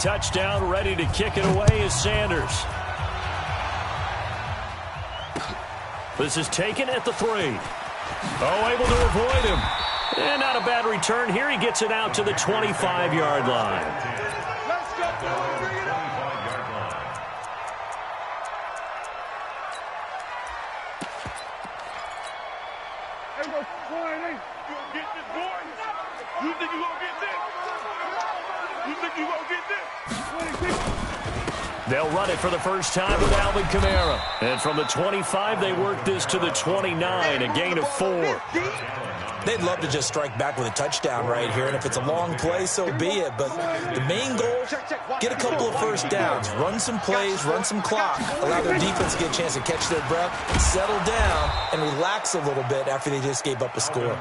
Touchdown, ready to kick it away is Sanders. This is taken at the 3. Oh, able to avoid him. And not a bad return here. He gets it out to the 25-yard line. Let's go, boy. Bring it up. Hey, go, boy, you gonna get this, boy? You think you gonna get this? You think you gonna get this? They'll run it for the first time with Alvin Kamara. And from the 25, they work this to the 29, a gain of 4. They'd love to just strike back with a touchdown right here, and if it's a long play, so be it. But the main goal, get a couple of first downs, run some plays, run some clock, allow their defense to get a chance to catch their breath, settle down, and relax a little bit after they just gave up a score.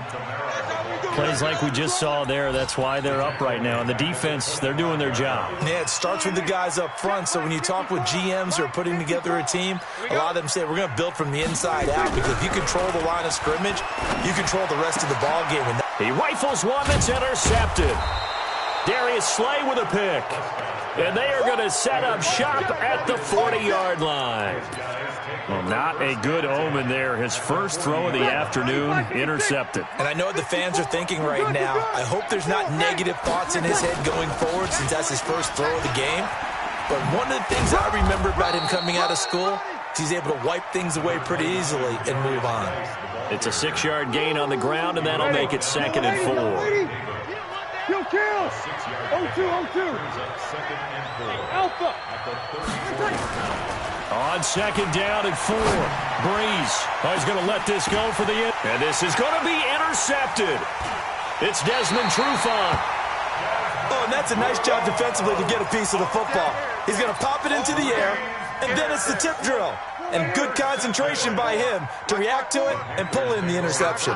Plays like we just saw there, that's why they're up right now. And the defense, they're doing their job. Yeah, it starts with the guys up front, so when you talk with GMs who are putting together a team, a lot of them say we're going to build from the inside out, because if you control the line of scrimmage, you control the rest of the ball game. And he rifles one that's intercepted. Darius Slay with a pick. And they are going to set up shop at the 40-yard line. Well, not a good omen there. His first throw of the afternoon, intercepted. And I know what the fans are thinking right now. I hope there's not negative thoughts in his head going forward, since that's his first throw of the game. But one of the things I remember about him coming out of school is he's able to wipe things away pretty easily and move on. It's a 6-yard gain on the ground, and that'll make it 2nd and 4. Kill. 0-2. Alpha. On 2nd down and 4. Breeze. Oh, he's going to let this go for the end. And this is going to be intercepted. It's Desmond Trufant. Oh, and that's a nice job defensively to get a piece of the football. He's going to pop it into the air, and then it's the tip drill. And good concentration by him to react to it and pull in the interception.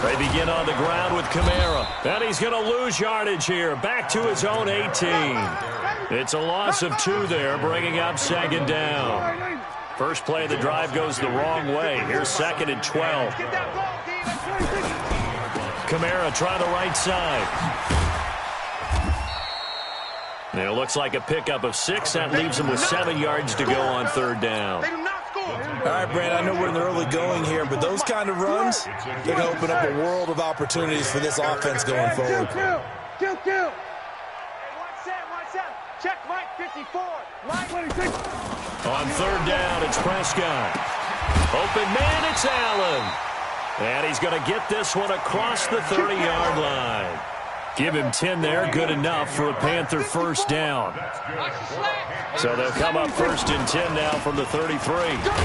They begin on the ground with Kamara. And he's going to lose yardage here. Back to his own 18. It's a loss of 2 there, bringing up 2nd down. First play of the drive goes the wrong way. Here's 2nd and 12. Kamara try the right side. And it looks like a pickup of 6. That leaves him with 7 yards to go on 3rd down. All right, Brandon, I know we're in the early going here, but those kind of runs, they're going to open up a world of opportunities for this offense going forward. Kill. Hey, 1-7. Check, Mike, 54. Line 26. On 3rd down, it's Prescott. Open man, it's Allen. And he's going to get this one across the 30-yard line. Give him 10 there, good enough for a Panther first down. So they'll come up 1st and 10 now from the 33.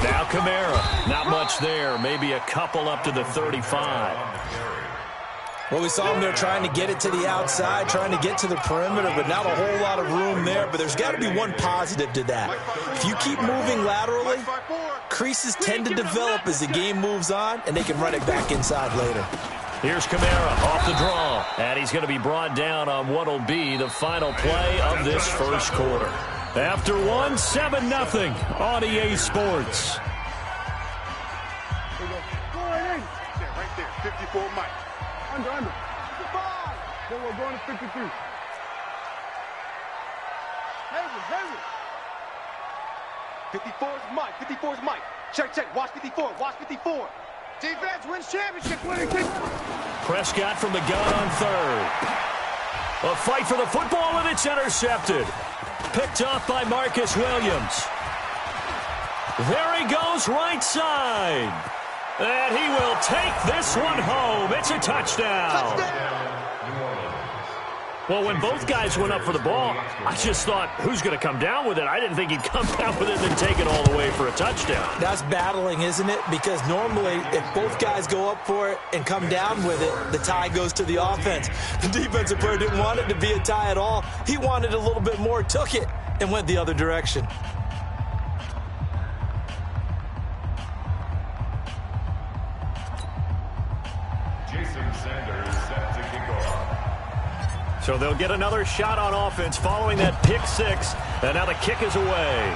Now Kamara, not much there, maybe a couple up to the 35. Well, we saw him there trying to get it to the outside, trying to get to the perimeter, but not a whole lot of room there. But there's got to be one positive to that. If you keep moving laterally, creases tend to develop as the game moves on, and they can run it back inside later. Here's Kamara off the draw, and he's going to be brought down on what will be the final play of this first quarter. After 1, 7-0 on EA Sports. Right there, 54 Mike. Under. 55. Then we're going to 53. Heavy. 54 is Mike. Check. Watch 54. Defense wins championship. Prescott from the gun on 3rd. A fight for the football, and it's intercepted. Picked off by Marcus Williams. There he goes, right side. And he will take this one home. It's a touchdown. Well, when both guys went up for the ball, I just thought, who's going to come down with it? I didn't think he'd come down with it and then take it all the way for a touchdown. That's battling, isn't it? Because normally, if both guys go up for it and come down with it, the tie goes to the offense. The defensive player didn't want it to be a tie at all. He wanted a little bit more, took it, and went the other direction. So they'll get another shot on offense following that pick 6. And now the kick is away.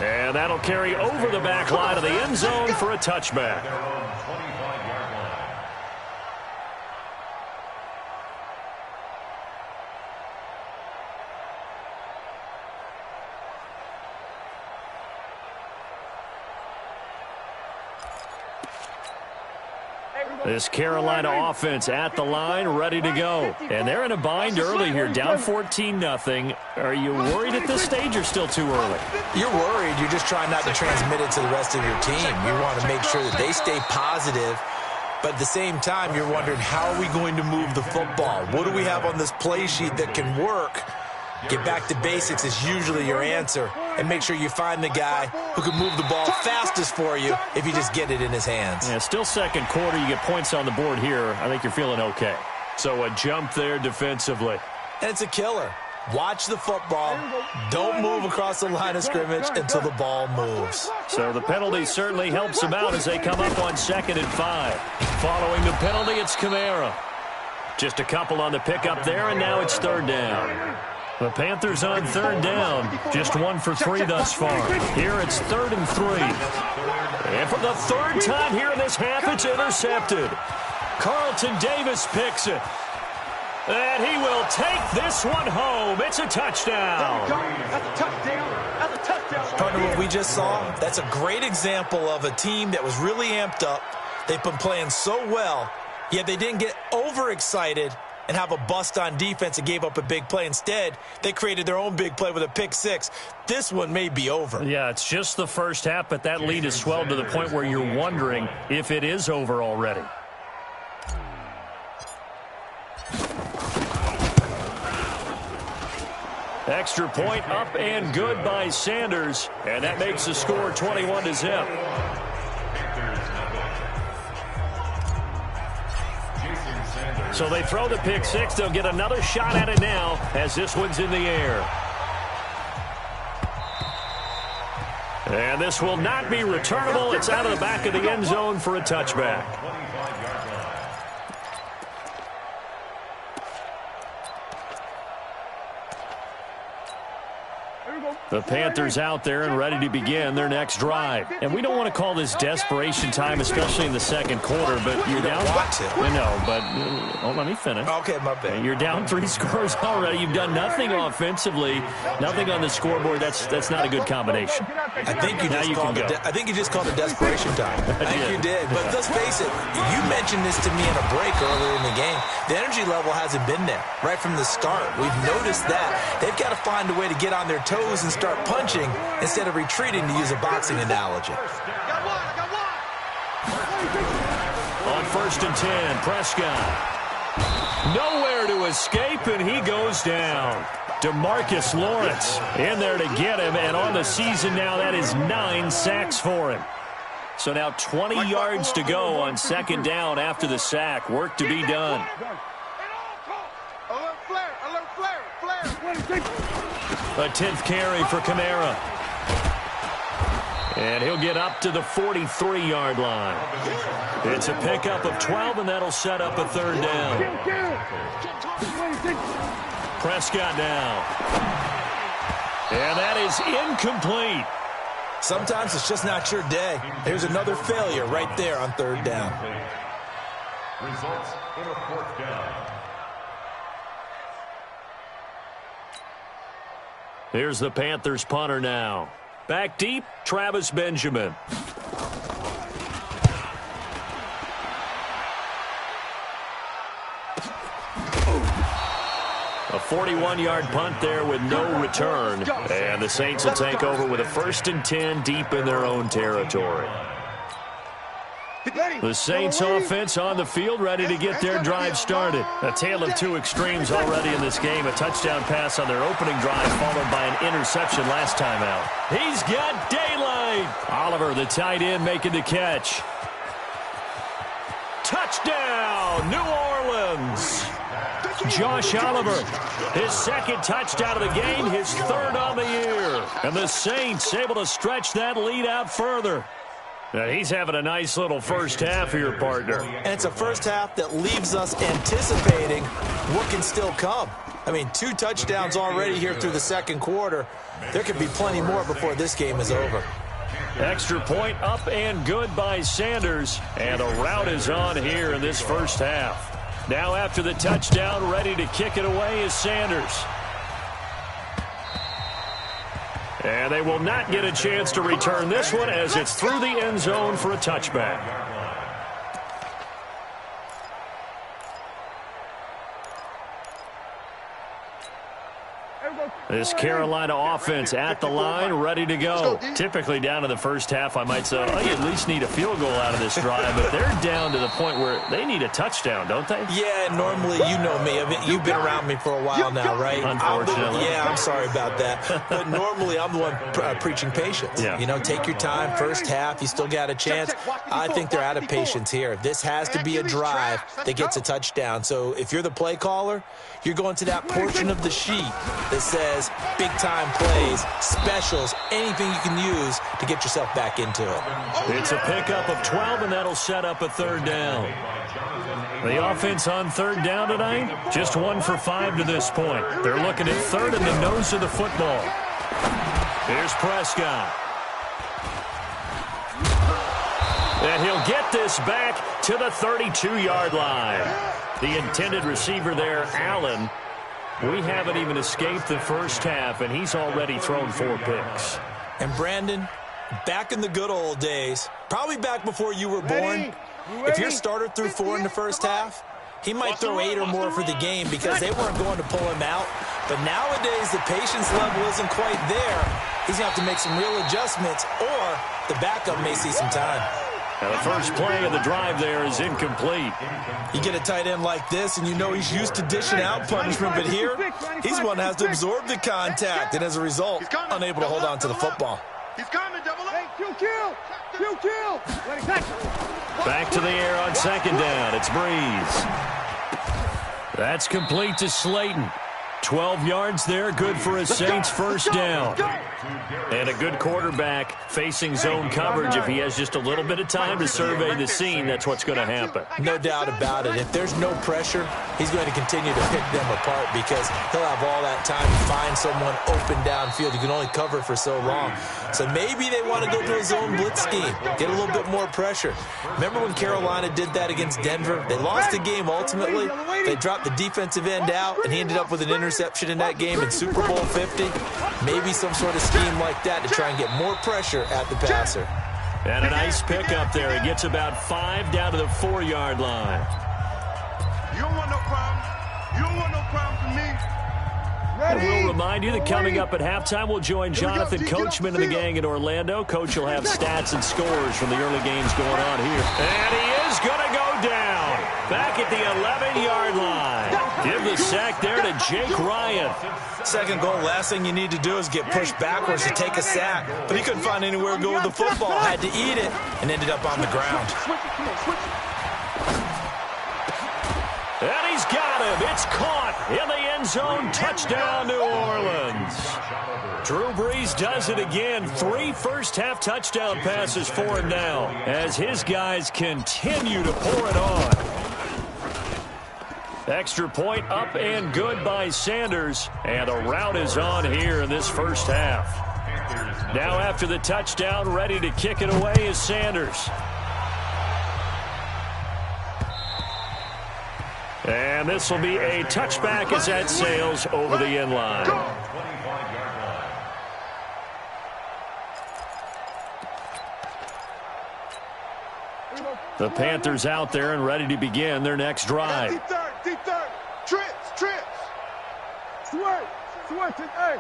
And that'll carry over the back line of the end zone for a touchback. This Carolina offense at the line, ready to go. And they're in a bind early here, down 14-0. Are you worried at this stage or still too early? You're worried. You're just trying not to transmit it to the rest of your team. You want to make sure that they stay positive. But at the same time, you're wondering, how are we going to move the football? What do we have on this play sheet that can work? Get back to basics is usually your answer. And make sure you find the guy who can move the ball fastest for you if you just get it in his hands. Yeah, still second quarter. You get points on the board here. I think you're feeling okay. So a jump there defensively. And it's a killer. Watch the football. Don't move across the line of scrimmage until the ball moves. So the penalty certainly helps them out as they come up on 2nd and 5. Following the penalty, it's Kamara. Just a couple on the pickup there, and now it's 3rd down. The Panthers on 3rd down, just 1 for 3 thus far. Here it's 3rd and 3. And for the 3rd time here in this half, it's intercepted. Carlton Davis picks it. And he will take this one home. It's a touchdown. That's a touchdown. That's a touchdown. Partner, what we just saw, that's a great example of a team that was really amped up. They've been playing so well, yet they didn't get overexcited and have a bust on defense and gave up a big play. Instead, they created their own big play with a pick 6. This one may be over. Yeah, it's just the first half, but that lead has swelled to the point where you're wondering if it is over already. Extra point up and good by Sanders, and that makes the score 21-0. So they throw the pick 6. They'll get another shot at it now as this one's in the air. And this will not be returnable. It's out of the back of the end zone for a touchback. The Panthers out there and ready to begin their next drive. And we don't want to call this desperation time, especially in the second quarter, but you're down. I know, but let me finish. Okay, my bad. You're down 3 scores already. You've done nothing offensively, nothing on the scoreboard. That's not a good combination. I think you just called it desperation time. I think you did. But let's face it, you mentioned this to me in a break earlier in the game. The energy level hasn't been there right from the start. We've noticed that. They've got to find a way to get on their toes and start punching instead of retreating, to use a boxing analogy. On 1st and 10, Prescott. Nowhere to escape, and he goes down. DeMarcus Lawrence in there to get him, and on the season now, that is 9 sacks for him. So now 20 yards to go on 2nd down after the sack. Work to be done. A 10th carry for Kamara. And he'll get up to the 43-yard line. It's a pickup of 12, and that'll set up a 3rd down. Prescott now. And that is incomplete. Sometimes it's just not your day. There's another failure right there on 3rd down. Results in a 4th down. Here's the Panthers punter now. Back deep, Travis Benjamin. A 41-yard punt there with no return. And the Saints will take over with a 1st and 10 deep in their own territory. The Saints offense on the field, ready to get their drive started. A tale of 2 extremes already in this game. A touchdown pass on their opening drive, followed by an interception last time out. He's got daylight. Oliver, the tight end, making the catch. Touchdown, New Orleans. Josh Oliver, his 2nd touchdown of the game, his 3rd on the year. And the Saints able to stretch that lead out further. Now he's having a nice little first half here, partner. And it's a first half that leaves us anticipating what can still come. I mean, 2 touchdowns already here through the second quarter. There could be plenty more before this game is over. Extra point up and good by Sanders. And a rout is on here in this first half. Now after the touchdown, ready to kick it away is Sanders. And they will not get a chance to return this one as it's through the end zone for a touchback. This Carolina offense at the line, ready to go. Typically down to the first half, I might say, oh, you at least need a field goal out of this drive, but they're down to the point where they need a touchdown, don't they? Yeah, normally, you know me. I mean, you've been around me for a while now, right? Unfortunately. I'm sorry about that. But normally, I'm the one preaching patience. Yeah. You know, take your time. First half, you still got a chance. I think they're out of patience here. This has to be a drive that gets a touchdown. So if you're the play caller, you're going to that portion of the sheet that says big-time plays, specials, anything you can use to get yourself back into it. It's a pickup of 12, and that'll set up a third down. The offense on third down tonight, just 1 for 5 to this point. They're looking at third in the nose of the football. Here's Prescott. And he'll get this back to the 32-yard line. The intended receiver there, Allen. We haven't even escaped the first half, and he's already thrown 4 picks. And Brandon, back in the good old days, probably back before you were born, if your starter threw 4 in the first half, he might throw 8 or more for the game because they weren't going to pull him out. But nowadays, the patience level isn't quite there. He's going to have to make some real adjustments, or the backup may see some time. Now the first play of the drive there is incomplete. You get a tight end like this, and you know he's used to dishing out punishment, but here, he's one that has to absorb the contact, and as a result, unable to hold on to the football. He's coming, double up. Back to the air on second down. It's Breeze. That's complete to Slayton. 12 yards there, good for a Saints first down. And a good quarterback facing zone coverage. If he has just a little bit of time to survey the scene, that's what's going to happen. No doubt about it. If there's no pressure, he's going to continue to pick them apart because he'll have all that time to find someone open downfield. You can only cover for so long. So maybe they want to go to a zone blitz scheme, get a little bit more pressure. Remember when Carolina did that against Denver? They lost the game ultimately. They dropped the defensive end out, and he ended up with an interception in that game in Super Bowl 50. Maybe some sort of scheme like that to try and get more pressure at the passer. And a nice pickup there. He gets about 5 down to the 4-yard line. You don't want no problems. You don't want no problems with me. And we'll remind you that coming up at halftime, we'll join Jonathan Coachman and the gang in Orlando. Coach will have stats and scores from the early games going on here. And he is going to go down. Back at the 11-yard line. Give the sack there to Jake Ryan. Second goal, last thing you need to do is get pushed backwards to take a sack. But he couldn't find anywhere to go with the football. Had to eat it and ended up on the ground. And he's got him. It's caught in the end zone. Touchdown, New Orleans. Drew Brees does it again. 3 first-half touchdown passes for him now as his guys continue to pour it on. Extra point up and good by Sanders. And the route is on here in this first half. Now after the touchdown, ready to kick it away is Sanders. And this will be a touchback as that sails over the end line. The Panthers out there and ready to begin their next drive. Deep third. Trips. Switch it, hey.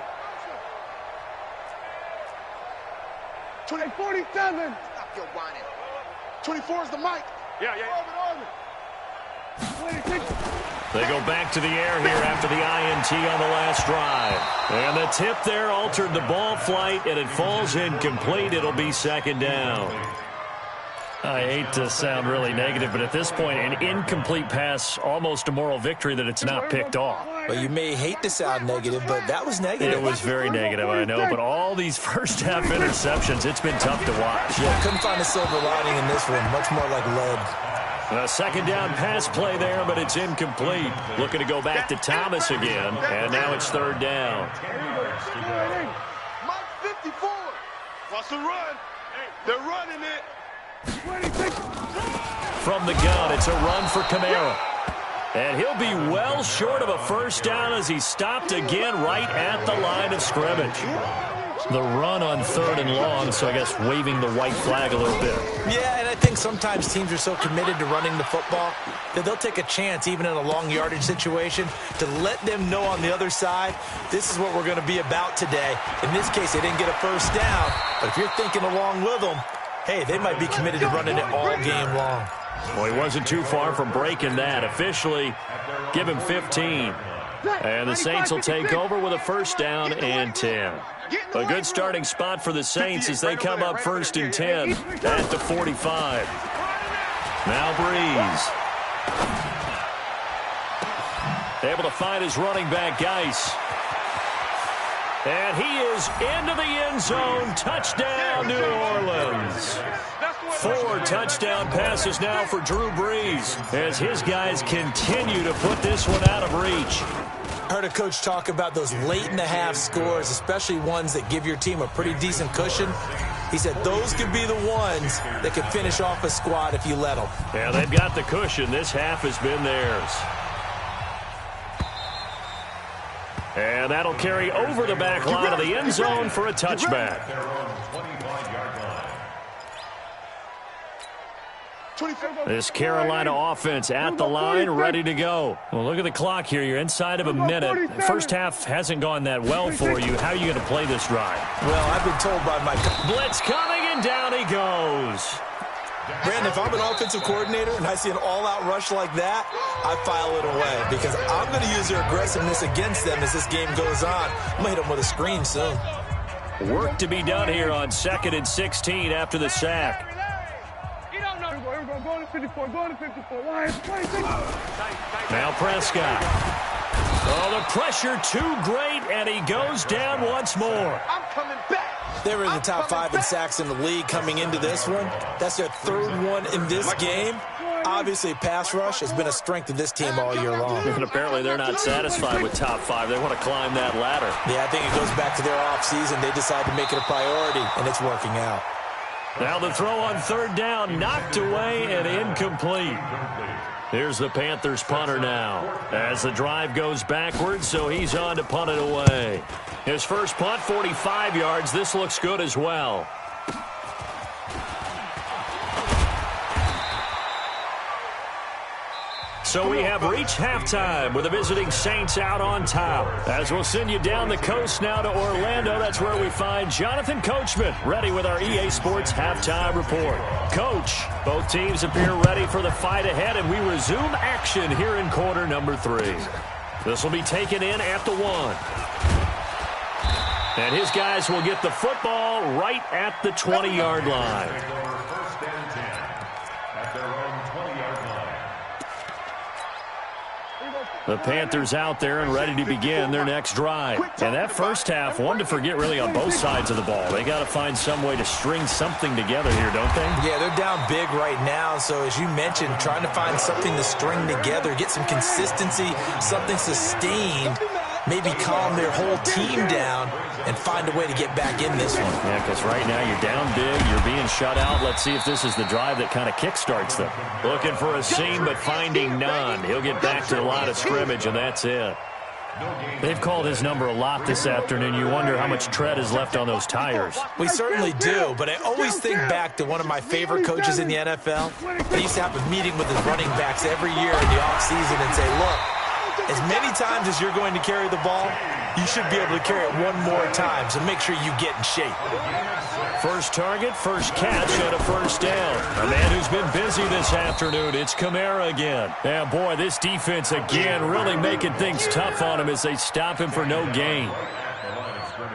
47. Stop your whining. 24 is the mic. Yeah. They go back to the air here after the INT on the last drive. And the tip there altered the ball flight, and it falls incomplete. It'll be second down. I hate to sound really negative, but at this point, an incomplete pass, almost a moral victory that it's not picked off. Well, you may hate to sound negative, but that was negative. It was very negative, I know, but all these first-half interceptions, it's been tough to watch. Yeah, couldn't find a silver lining in this one. Much more like lead. A second down pass play there, but it's incomplete. Looking to go back to Thomas again, and now it's third down. Mike 54. Watch the run. They're running it. From the gun, it's a run for Kamara. And he'll be well short of a first down as he stopped again right at the line of scrimmage. the run on 3rd and long, so I guess waving the white flag a little bit. Yeah, and I think sometimes teams are so committed to running the football that they'll take a chance, even in a long yardage situation, to let them know on the other side, this is what we're going to be about today. In this case, they didn't get a first down, but if you're thinking along with them, hey, they might be committed to running it all game long. Well, he wasn't too far from breaking that. Officially, give him 15. And the Saints will take over with a first down and 10. A good starting spot for the Saints as they come up 1st and 10 at the 45. Now Breeze. Able to find his running back, Geis. And he is into the end zone. Touchdown, New Orleans. 4 touchdown passes now for Drew Brees as his guys continue to put this one out of reach. Heard a coach talk about those late-in-the-half scores, especially ones that give your team a pretty decent cushion. He said those could be the ones that could finish off a squad if you let them. Yeah, they've got the cushion. This half has been theirs. And that'll carry over the back line of the end zone for a touchback. This Carolina offense at the line, ready to go. Well, look at the clock here. You're inside of a minute. The first half hasn't gone that well for you. How are you going to play this drive? Well, I've been told by my... Blitz coming, and down he goes. Brandon, if I'm an offensive coordinator and I see an all-out rush like that, I file it away because I'm going to use their aggressiveness against them as this game goes on. I'm going to hit them with a screen soon. Work to be done here on 2nd and 16 after the sack. Now Prescott. Oh, the pressure too great, and he goes down once more. I'm coming back. They were in the top 5 in sacks in the league coming into this one. That's their 3rd one in this game. Obviously, pass rush has been a strength of this team all year long. And apparently they're not satisfied with top 5. They want to climb that ladder. Yeah, I think it goes back to their offseason. They decide to make it a priority, and it's working out. Now the throw on 3rd down, knocked away and incomplete. Here's the Panthers punter now as the drive goes backwards, so he's on to punt it away. His first punt, 45 yards. This looks good as well. So we have reached halftime with the visiting Saints out on top. As we'll send you down the coast now to Orlando, that's where we find Jonathan Coachman ready with our EA Sports halftime report. Coach, both teams appear ready for the fight ahead, and we resume action here in quarter number 3. This will be taken in at the 1. And his guys will get the football right at the 20-yard line. The Panthers out there and ready to begin their next drive. And that first half, one to forget really on both sides of the ball. They got to find some way to string something together here, don't they? Yeah, they're down big right now. So as you mentioned, trying to find something to string together, get some consistency, something sustained, maybe calm their whole team down and find a way to get back in this one. Yeah, because right now you're down big, you're being shut out. Let's see if this is the drive that kind of kickstarts them. Looking for a seam, but finding none. He'll get back to the line of scrimmage, and that's it. They've called his number a lot this afternoon. You wonder how much tread is left on those tires. We certainly do, but I always think back to one of my favorite coaches in the NFL. He used to have a meeting with his running backs every year in the offseason and say, look, as many times as you're going to carry the ball, you should be able to carry it one more time, so make sure you get in shape. First target, first catch, and a first down. A man who's been busy this afternoon, it's Kamara again. Yeah, boy, this defense again really making things tough on him as they stop him for no gain.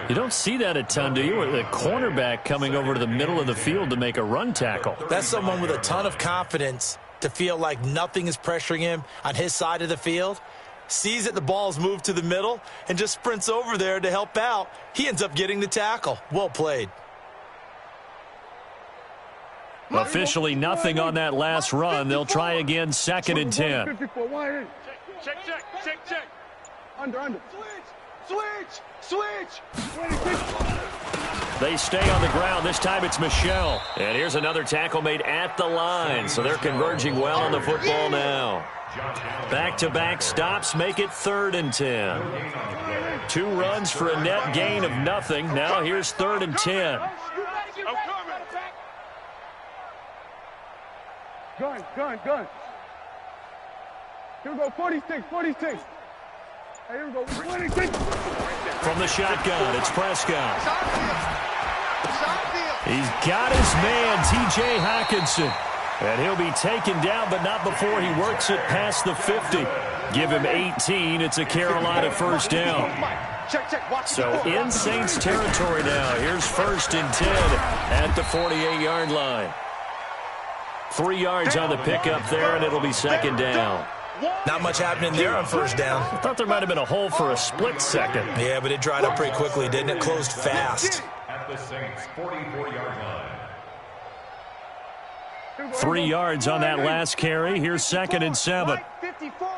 You don't see that a ton, do you? The cornerback coming over to the middle of the field to make a run tackle. That's someone with a ton of confidence to feel like nothing is pressuring him on his side of the field. Sees that the ball's moved to the middle and just sprints over there to help out. He ends up getting the tackle. Well played. Officially nothing on that last run. They'll try again, 2nd and 10. Check. Under. Switch. They stay on the ground. This time it's Michelle. And here's another tackle made at the line. So they're converging well on the football now. Back-to-back stops make it 3rd and 10. 2 runs for a net gain of nothing. Now here's 3rd and 10. Gun. Here we go, 46. Hey, here we go, 26. From the shotgun, it's Prescott. He's got his man, T.J. Hockenson. And he'll be taken down, but not before he works it past the 50. Give him 18. It's a Carolina first down. So in Saints territory now. Here's 1st and 10 at the 48-yard line. 3 yards on the pickup there, and it'll be 2nd down. Not much happening there on 1st down. I thought there might have been a hole for a split second. Yeah, but it dried up pretty quickly, didn't it? Closed fast. At the Saints' 44-yard line. 3 yards on that last carry. Here's 2nd and 7. 54.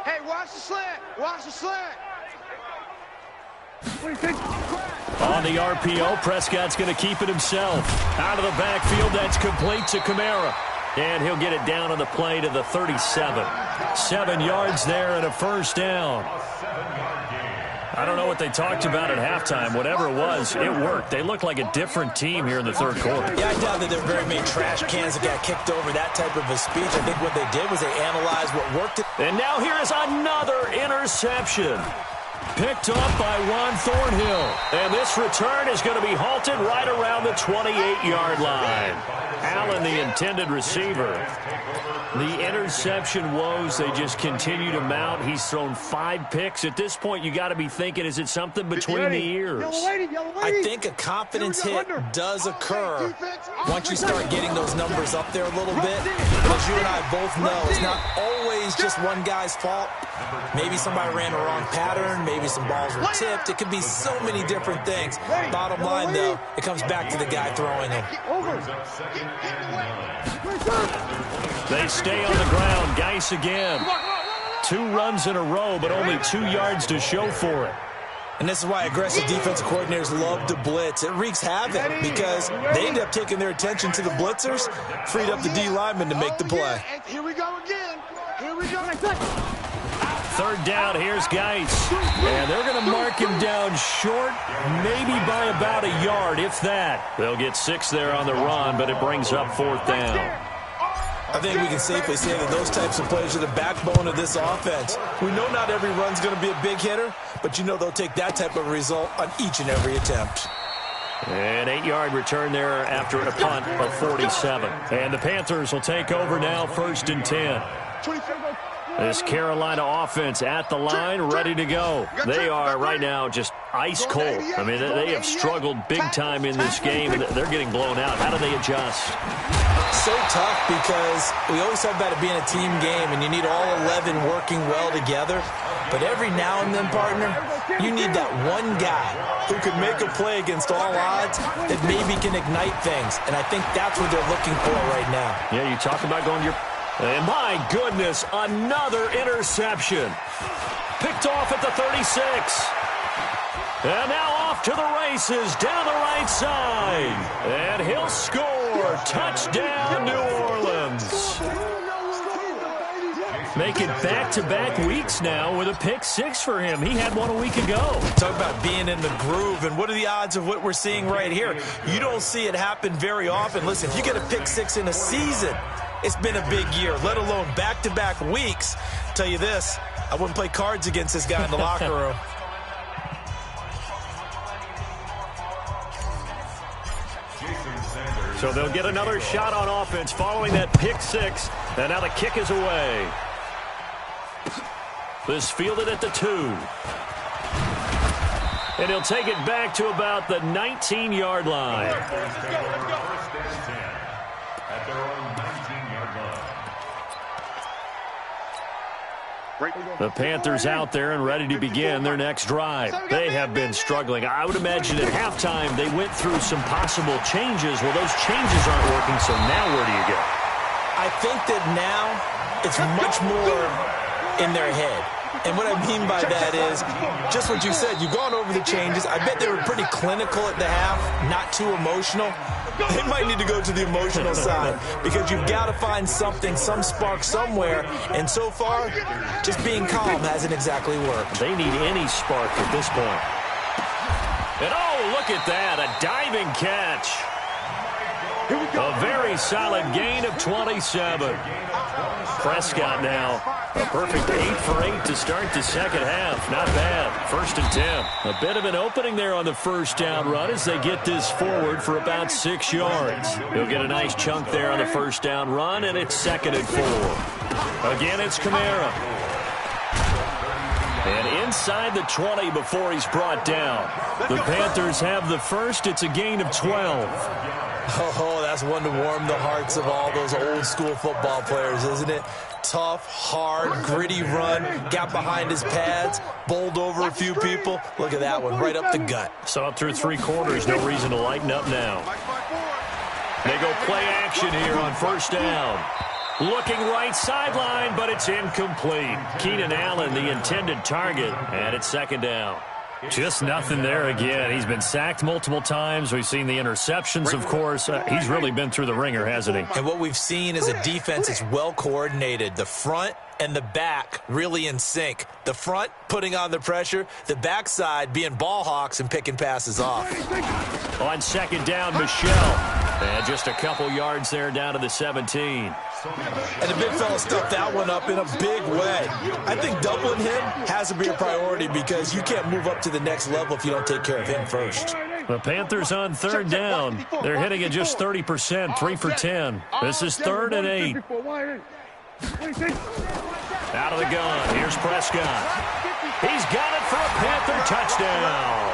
Hey, watch the slant. On the RPO, Prescott's going to keep it himself. Out of the backfield, that's complete to Kamara. And he'll get it down on the play to the 37. 7 yards there and a first down. I don't know what they talked about at halftime. Whatever it was, it worked. They looked like a different team here in the 3rd quarter. Yeah, I doubt that there were very many trash cans that got kicked over, that type of a speech. I think what they did was they analyzed what worked. And now here is another interception. Picked up by Juan Thornhill. And this return is going to be halted right around the 28-yard line. Allen, the intended receiver. The interception woes, they just continue to mount. He's thrown 5 picks. At this point, you got to be thinking, is it something between the ears? I think a confidence hit does occur once you start getting those numbers up there a little bit. But as you and I both know, it's not always just one guy's fault. Maybe somebody ran the wrong pattern. Maybe some balls were tipped. It could be so many different things. Bottom line, though, it comes back to the guy throwing them. They stay on the ground. Geis again. 2 runs in a row, but only 2 yards to show for it. And this is why aggressive defensive coordinators love to blitz. It wreaks havoc because they end up taking their attention to the blitzers, freed up the D lineman to make the play. Here we go again. 3rd down, here's Geis. And they're going to mark him down short, maybe by about a yard, if that. They'll get 6 there on the run, but it brings up 4th down. I think we can safely say that those types of plays are the backbone of this offense. We know not every run's going to be a big hitter, but you know they'll take that type of result on each and every attempt. An 8-yard return there after a punt of 47. And the Panthers will take over now, 1st and 10. This Carolina offense at the line, ready to go. They are right now just ice cold. I mean, they have struggled big time in this game, and they're getting blown out. How do they adjust? So tough because we always talk about it being a team game, and you need all 11 working well together. But every now and then, partner, you need that one guy who can make a play against all odds that maybe can ignite things. And I think that's what they're looking for right now. Yeah, you talk about going your... And my goodness, another interception. Picked off at the 36. And now off to the races down the right side. And he'll score. Touchdown, New Orleans. Make it back-to-back weeks now with a pick 6 for him. He had one a week ago. Talk about being in the groove, and what are the odds of what we're seeing right here? You don't see it happen very often. Listen, if you get a pick 6 in a season, it's been a big year, let alone back-to-back weeks. I'll tell you this, I wouldn't play cards against this guy in the locker room. So they'll get another shot on offense following that pick 6. And now the kick is away. This fielded at the 2. And he'll take it back to about the 19-yard line. At their own 19-yard line. The Panthers out there and ready to begin their next drive. They have been struggling. I would imagine at halftime they went through some possible changes. Well, those changes aren't working, so now where do you go? I think that now it's much more in their head. And what I mean by that is just what you said. You've gone over the changes. I bet they were pretty clinical at the half, not too emotional. They might need to go to the emotional side because you've got to find something, some spark somewhere. And so far, just being calm hasn't exactly worked. They need any spark at this point. And oh, look at that, a diving catch. A very solid gain of 27. Prescott now, a perfect 8 for 8 to start the second half. Not bad. 1st and 10. A bit of an opening there on the first down run as they get this forward for about 6 yards. He'll get a nice chunk there on the first down run, and it's 2nd and 4. Again, it's Kamara. And inside the 20 before he's brought down. The Panthers have the first. It's a gain of 12. Oh, that's one to warm the hearts of all those old-school football players, isn't it? Tough, hard, gritty run, got behind his pads, bowled over a few people. Look at that one, right up the gut. Saw it through 3 quarters, no reason to lighten up now. They go play action here on first down. Looking right sideline, but it's incomplete. Keenan Allen, the intended target, and it's 2nd down. Just nothing there again. He's been sacked multiple times. We've seen the interceptions, of course. He's really been through the ringer, hasn't he? And what we've seen is a defense that's well coordinated. The front and the back really in sync. The front putting on the pressure, the backside being ball hawks and picking passes off. On 2nd down, Michelle. And just a couple yards there down to the 17. And the big fella stuffed that one up in a big way. I think doubling him has to be a priority because you can't move up to the next level if you don't take care of him first. The Panthers on 3rd down. They're hitting at just 30%, 3 for 10. This is 3rd and 8. Out of the gun. Here's Prescott. He's got it for a Panther touchdown.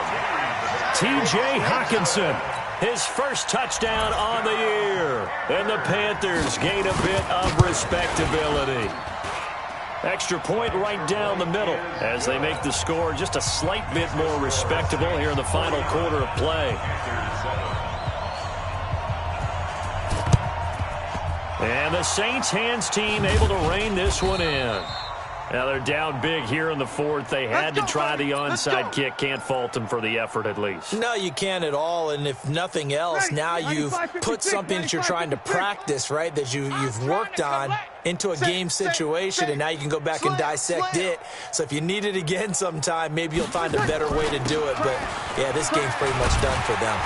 T.J. Hawkinson. His first touchdown on the year. And the Panthers gain a bit of respectability. Extra point right down the middle as they make the score just a slight bit more respectable here in the final quarter of play. And the Saints hands team able to rein this one in. Now they're down big here in the 4th. They had to try the onside kick. Can't fault them for the effort at least. No, you can't at all. And if nothing else, now you've put something that you're trying to practice, right, that you've worked on into a game situation, and now you can go back and dissect it. So if you need it again sometime, maybe you'll find a better way to do it. But, yeah, this game's pretty much done for them.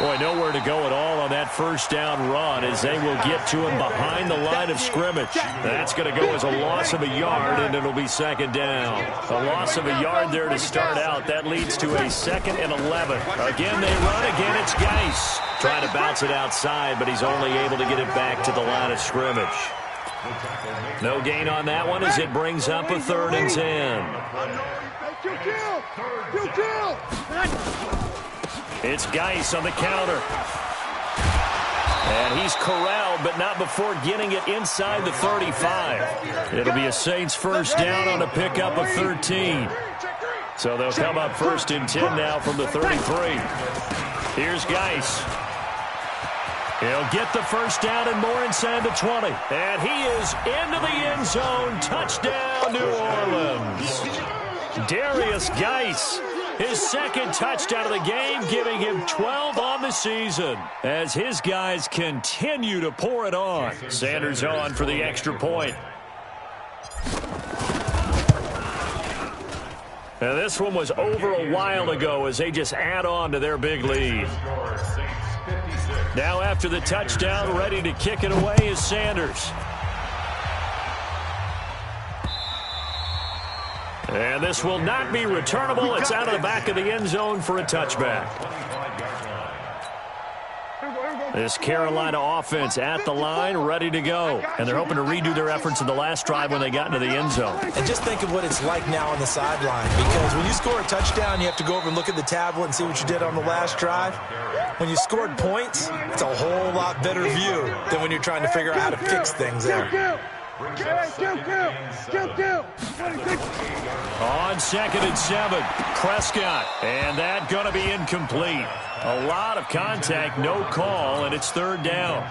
Boy, nowhere to go at all on that first down run as they will get to him behind the line of scrimmage. That's going to go as a loss of a yard, and it'll be 2nd down. A loss of a yard there to start out. That leads to a 2nd and 11. Again, they run. Again, it's Geis. Trying to bounce it outside, but he's only able to get it back to the line of scrimmage. No gain on that one as it brings up a 3rd and 10. It's Geis on the counter. And he's corralled, but not before getting it inside the 35. It'll be a Saints first down on a pickup of 13. So they'll come up 1st and 10 now from the 33. Here's Geis. He'll get the first down and more inside the 20. And he is into the end zone. Touchdown, New Orleans. Darius Geis. His 2nd touchdown of the game, giving him 12 on the season as his guys continue to pour it on. Sanders on for the extra point. Now this one was over a while ago as they just add on to their big lead. Now after the touchdown, ready to kick it away is Sanders. And this will not be returnable. It's out of the back of the end zone for a touchback. This Carolina offense at the line, ready to go. And they're hoping to redo their efforts in the last drive when they got into the end zone. And just think of what it's like now on the sideline. Because when you score a touchdown, you have to go over and look at the tablet and see what you did on the last drive. When you scored points, it's a whole lot better view than when you're trying to figure out how to fix things there. On 2nd and 7, Prescott. And that going to be incomplete. A lot of contact, no call, and it's 3rd down.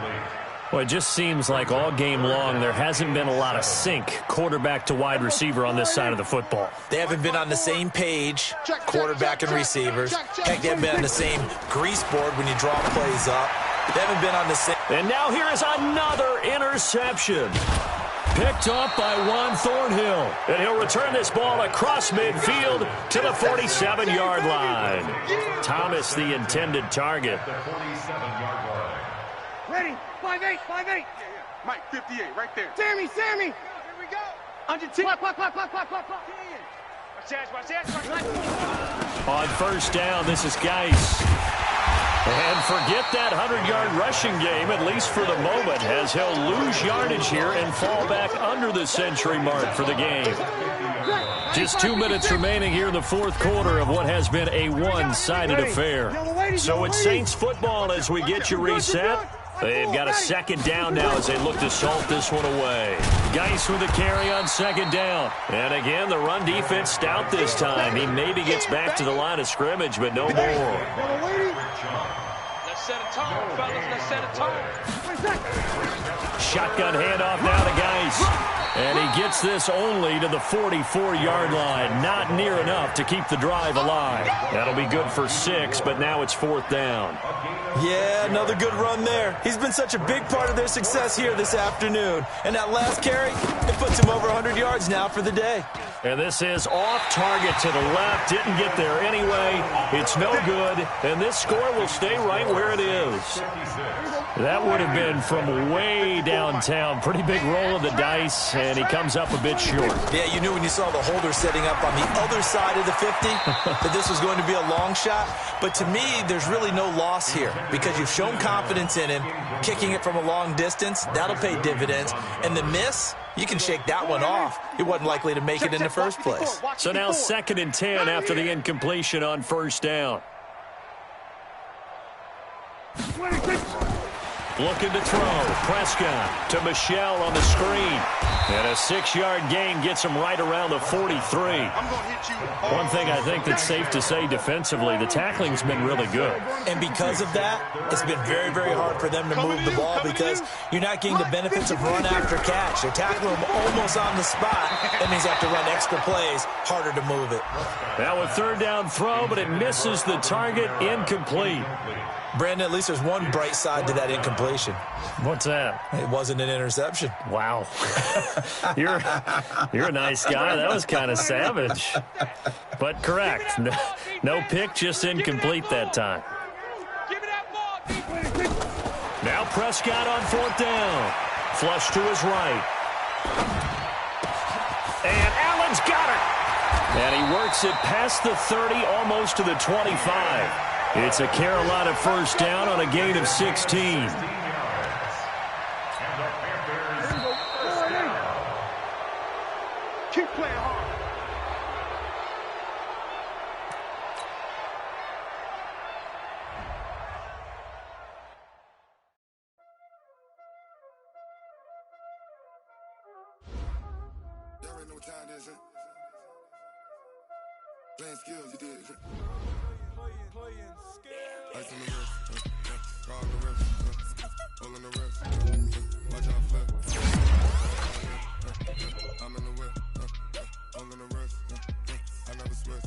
Well, it just seems like all game long there hasn't been a lot of sync quarterback to wide receiver on this side of the football. They haven't been on the same page, quarterback and receivers. Heck, they haven't been on the same grease board when you draw plays up. They haven't been on the same. And now here is another interception. Picked up by Juan Thornhill. And he'll return this ball across midfield to the 47-yard line. Thomas, the intended target. Ready? 5-8, 5-8. Mike, 58, right there. Sammy. Here we go. Under 10. Clock. Watch that. On first down, this is Geis. And forget that 100-yard rushing game, at least for the moment, as he'll lose yardage here and fall back under the century mark for the game. Just 2 minutes remaining here in the fourth quarter of what has been a one-sided affair. So it's Saints football as we get you reset. They've got a second down now as they look to salt this one away. Geis with a carry on second down. And again, the run defense stout this time. He maybe gets back to the line of scrimmage, but no more. Let's set a tone, fellas. Let's set a tone. Shotgun handoff now to Geis. And he gets this only to the 44-yard line. Not near enough to keep the drive alive. That'll be good for 6, but now it's fourth down. Yeah, another good run there. He's been such a big part of their success here this afternoon. And that last carry, it puts him over 100 yards now for the day. And this is off target to the left. Didn't get there anyway. It's no good. And this score will stay right where it is. That would have been from way downtown. Pretty big roll of the dice, and he comes up a bit short. Yeah, you knew when you saw the holder setting up on the other side of the 50 that this was going to be a long shot. But to me, there's really no loss here because you've shown confidence in him. Kicking it from a long distance, that'll pay dividends. And the miss, you can shake that one off. It wasn't likely to make it in the first place. So now 2nd and 10 after the incompletion on first down. Looking to throw. Prescott to Michelle on the screen. And a 6-yard gain gets him right around the 43. One thing I think that's safe to say defensively, the tackling's been really good. And because of that, it's been very, very hard for them to move the ball because you're not getting the benefits of run after catch. They're tackling him almost on the spot. That means they have to run extra plays, harder to move it. Now a third down throw, but it misses the target, incomplete. Brandon, at least there's one bright side to that incompletion. What's that? It wasn't an interception. Wow. You're a nice guy. That was kind of savage. But correct. No pick, just incomplete that time. Now Prescott on fourth down. Flush to his right. And Allen's got it. And he works it past the 30, almost to the 25. It's a Carolina first down on a gain of 16. Keep playing hard. Y'all already know what time it is, huh? Playing skills, you did. Ice on the wrist, car on the wrist, all on the wrist, watch out flip. I'm in the whip, all on the wrist, I never switch.